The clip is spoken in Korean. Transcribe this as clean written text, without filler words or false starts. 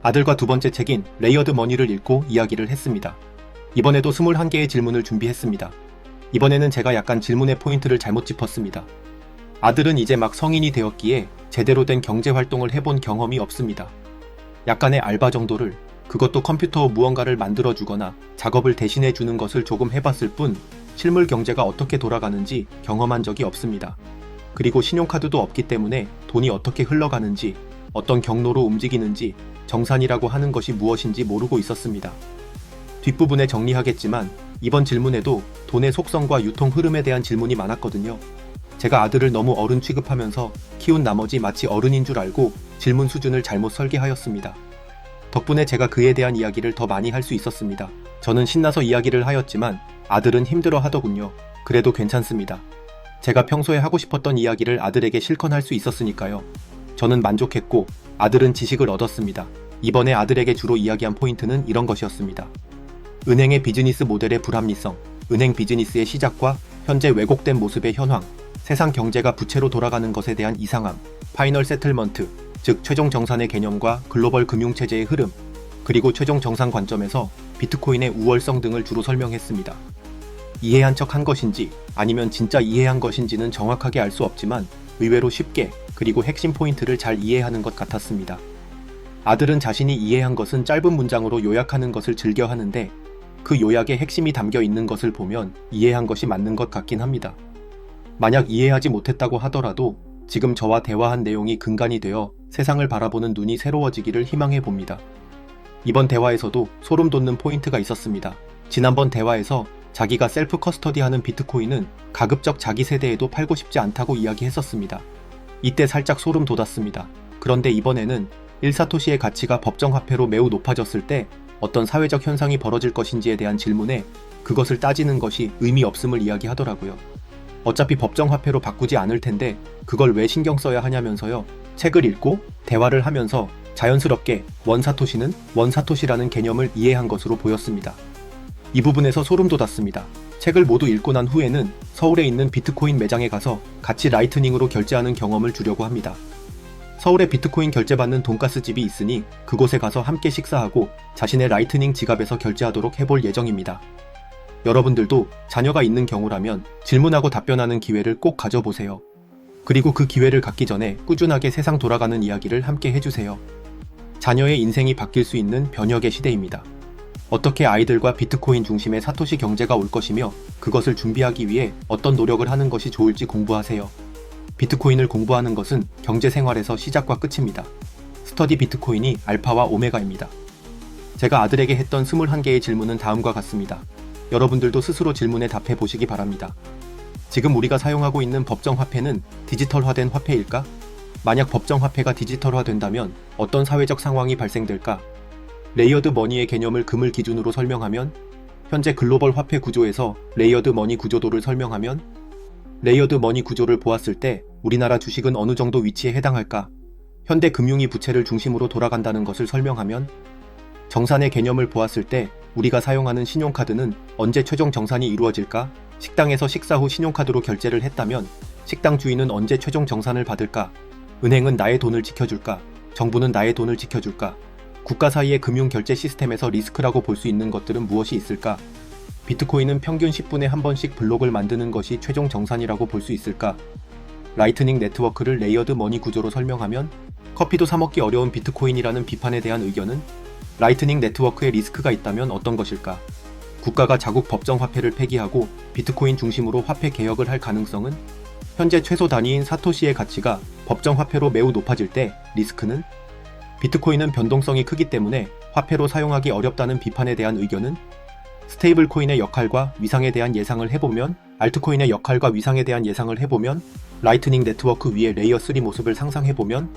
아들과 두 번째 책인 레이어드 머니를 읽고 이야기를 했습니다. 이번에도 21개의 질문을 준비했습니다. 이번에는 제가 약간 질문의 포인트를 잘못 짚었습니다. 아들은 이제 막 성인이 되었기에 제대로 된 경제활동을 해본 경험이 없습니다. 약간의 알바 정도를, 그것도 컴퓨터 무언가를 만들어주거나 작업을 대신해주는 것을 조금 해봤을 뿐 실물 경제가 어떻게 돌아가는지 경험한 적이 없습니다. 그리고 신용카드도 없기 때문에 돈이 어떻게 흘러가는지, 어떤 경로로 움직이는지, 정산이라고 하는 것이 무엇인지 모르고 있었습니다. 뒷부분에 정리하겠지만 이번 질문에도 돈의 속성과 유통 흐름에 대한 질문이 많았거든요. 제가 아들을 너무 어른 취급하면서 키운 나머지 마치 어른인 줄 알고 질문 수준을 잘못 설계하였습니다. 덕분에 제가 그에 대한 이야기를 더 많이 할 수 있었습니다. 저는 신나서 이야기를 하였지만 아들은 힘들어 하더군요. 그래도 괜찮습니다. 제가 평소에 하고 싶었던 이야기를 아들에게 실컷할 수 있었으니까요. 저는 만족했고 아들은 지식을 얻었습니다. 이번에 아들에게 주로 이야기한 포인트는 이런 것이었습니다. 은행의 비즈니스 모델의 불합리성, 은행 비즈니스의 시작과 현재 왜곡된 모습의 현황, 세상 경제가 부채로 돌아가는 것에 대한 이상함, 파이널 세틀먼트, 즉 최종 정산의 개념과 글로벌 금융체제의 흐름, 그리고 최종 정산 관점에서 비트코인의 우월성 등을 주로 설명했습니다. 이해한 척 한 것인지 아니면 진짜 이해한 것인지는 정확하게 알 수 없지만 의외로 쉽게, 그리고 핵심 포인트를 잘 이해하는 것 같았습니다. 아들은 자신이 이해한 것은 짧은 문장으로 요약하는 것을 즐겨 하는데 그 요약에 핵심이 담겨 있는 것을 보면 이해한 것이 맞는 것 같긴 합니다. 만약 이해하지 못했다고 하더라도 지금 저와 대화한 내용이 근간이 되어 세상을 바라보는 눈이 새로워지기를 희망해 봅니다. 이번 대화에서도 소름 돋는 포인트가 있었습니다. 지난번 대화에서 자기가 셀프 커스터디하는 비트코인은 가급적 자기 세대에도 팔고 싶지 않다고 이야기했었습니다. 이때 살짝 소름 돋았습니다. 그런데 이번에는 1사토시의 가치가 법정화폐로 매우 높아졌을 때 어떤 사회적 현상이 벌어질 것인지에 대한 질문에 그것을 따지는 것이 의미 없음을 이야기하더라고요. 어차피 법정화폐로 바꾸지 않을 텐데 그걸 왜 신경 써야 하냐면서요. 책을 읽고 대화를 하면서 자연스럽게 원사토시는 원사토시라는 개념을 이해한 것으로 보였습니다. 이 부분에서 소름 돋았습니다. 책을 모두 읽고 난 후에는 서울에 있는 비트코인 매장에 가서 같이 라이트닝으로 결제하는 경험을 주려고 합니다. 서울에 비트코인 결제받는 돈가스 집이 있으니 그곳에 가서 함께 식사하고 자신의 라이트닝 지갑에서 결제하도록 해볼 예정입니다. 여러분들도 자녀가 있는 경우라면 질문하고 답변하는 기회를 꼭 가져보세요. 그리고 그 기회를 갖기 전에 꾸준하게 세상 돌아가는 이야기를 함께 해주세요. 자녀의 인생이 바뀔 수 있는 변혁의 시대입니다. 어떻게 아이들과 비트코인 중심의 사토시 경제가 올 것이며 그것을 준비하기 위해 어떤 노력을 하는 것이 좋을지 공부하세요. 비트코인을 공부하는 것은 경제 생활에서 시작과 끝입니다. 스터디 비트코인이 알파와 오메가입니다. 제가 아들에게 했던 21개의 질문은 다음과 같습니다. 여러분들도 스스로 질문에 답해 보시기 바랍니다. 지금 우리가 사용하고 있는 법정화폐는 디지털화된 화폐일까? 만약 법정화폐가 디지털화된다면 어떤 사회적 상황이 발생될까? 레이어드 머니의 개념을 금을 기준으로 설명하면? 현재 글로벌 화폐 구조에서 레이어드 머니 구조도를 설명하면? 레이어드 머니 구조를 보았을 때 우리나라 주식은 어느 정도 위치에 해당할까? 현대 금융이 부채를 중심으로 돌아간다는 것을 설명하면? 정산의 개념을 보았을 때 우리가 사용하는 신용카드는 언제 최종 정산이 이루어질까? 식당에서 식사 후 신용카드로 결제를 했다면 식당 주인은 언제 최종 정산을 받을까? 은행은 나의 돈을 지켜줄까? 정부는 나의 돈을 지켜줄까? 국가 사이의 금융 결제 시스템에서 리스크라고 볼 수 있는 것들은 무엇이 있을까? 비트코인은 평균 10분에 한 번씩 블록을 만드는 것이 최종 정산이라고 볼 수 있을까? 라이트닝 네트워크를 레이어드 머니 구조로 설명하면? 커피도 사 먹기 어려운 비트코인이라는 비판에 대한 의견은? 라이트닝 네트워크에 리스크가 있다면 어떤 것일까? 국가가 자국 법정화폐를 폐기하고 비트코인 중심으로 화폐 개혁을 할 가능성은? 현재 최소 단위인 사토시의 가치가 법정화폐로 매우 높아질 때 리스크는? 비트코인은 변동성이 크기 때문에 화폐로 사용하기 어렵다는 비판에 대한 의견은? 스테이블 코인의 역할과 위상에 대한 예상을 해보면? 알트코인의 역할과 위상에 대한 예상을 해보면? 라이트닝 네트워크 위에 레이어 3 모습을 상상해보면?